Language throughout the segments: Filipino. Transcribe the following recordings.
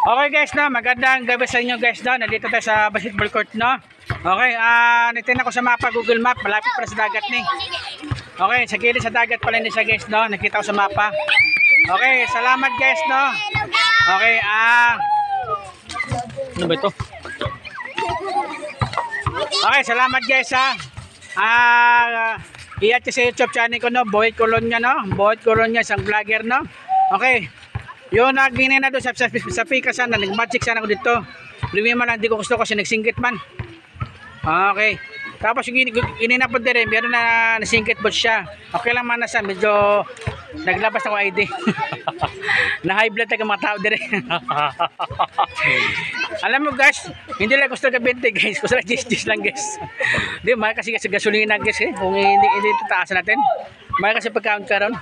Okay guys, no, magandang gabi sa inyo guys, no. Nandito tayo sa basketball court, no. Okay, nitin ako sa mapa, Google Map, malapit pala sa dagat ni. Okay, sa gilid sa dagat pala ni siya guys, no. Nakita ko sa mapa. Okay, salamat guys, no. Okay, ano ba ito? Okay, salamat guys, ha. I-add sa YouTube channel ko, no, Boyd Colonia, no. Boyd Colonia, isang vlogger, no. Okay. Yun, nagingin na doon sa Pikasan na nag-magic sana ko dito. Review man lang, hindi ko gusto kasi nagsingkit man. Okay. Tapos yung ininapod din rin, meron na nasingkit bot siya. Okay lang man na siya, medyo naglabas ako ID. Na high blood taga mga tao din rin. Alam mo guys, hindi lang gusto ka 20 guys, gusto lang 10 lang guys. Di, mahal kasi gasolina guys eh. Kung hindi tutaasan natin, mahal kasi pagkaon ka ron.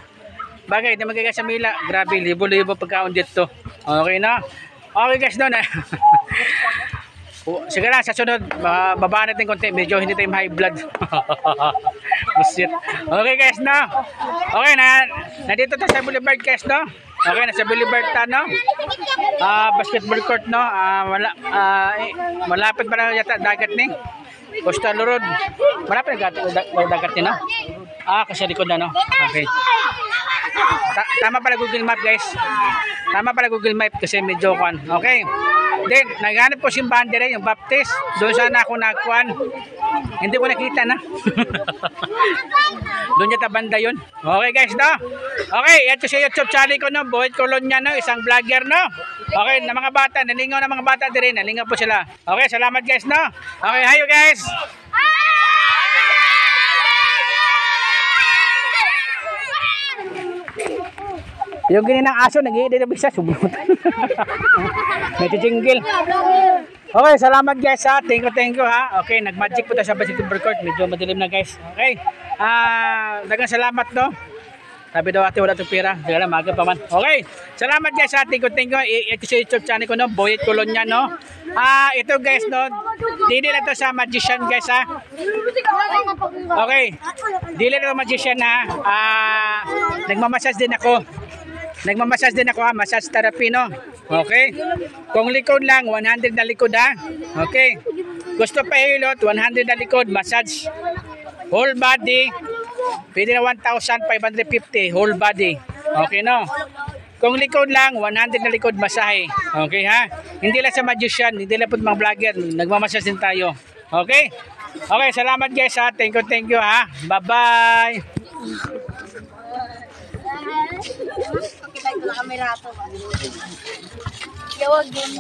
Bagay, hindi magiging sa Mila. Grabe, libo-libo pagkaon dito. Okay na? Okay guys, doon eh. Sige lang, sa sunod, babaan natin konti. Medyo hindi tayo high blood. Busit. Okay guys, no? Okay na. Nandito tayo sa Boulevard guys, no? Okay, nasa Boulevard ta, no? Basketball court, no? Malapit pa na yata dagat ni. Coastal Road. Malapit na dagat ni, no? Kasi likod na, no? Okay. Tama pala Google Map guys. Tama pala Google Map kasi medyo kwan. Okay. Then, naghanap ko simbahan dire, yung Baptist. Doon sana ako nagkwan. Hindi ko nakita na. Doon yata banda yun. Okay guys, no? Okay, ito sa YouTube channel ko, no? Boyd Colonia, no? Isang vlogger, no? Okay, na mga bata, nalingaw na mga bata dire, nalingaw po sila. Okay, salamat guys, no? Okay, hayo guys. Yung gininang aso, nag-iidit siya, sublutan. Nag-jingle. Okay, salamat guys ha. Thank you ha. Okay, nag-magic po tayo sa basketball court. Medyo madilim na guys. Okay. Dagang salamat no. Sabi daw ate wala itong pera. Sige lang, maga pa man. Okay. Salamat guys ha. Thank you. Ito sa YouTube channel ko no. Boyd Colonia no. Ito guys no. Dili na to sa magician guys ha. Okay. Dili na to magician ha. Nagmamassage din ako. Nagmamassage din ako ha, massage therapy no. Okay? Kung likod lang, 100 na likod ha. Okay? Gusto pa hilot, 100 na likod, massage. Whole body, pwede na 1,550, whole body. Okay no? Kung likod lang, 100 na likod, masahe. Okay ha? Hindi lang sa magician, hindi lang po mga vlogger, nagmamassage din tayo. Okay? Okay, salamat guys ha. Thank you ha. Bye-bye. Kita ko na kamera to. Yawag yun.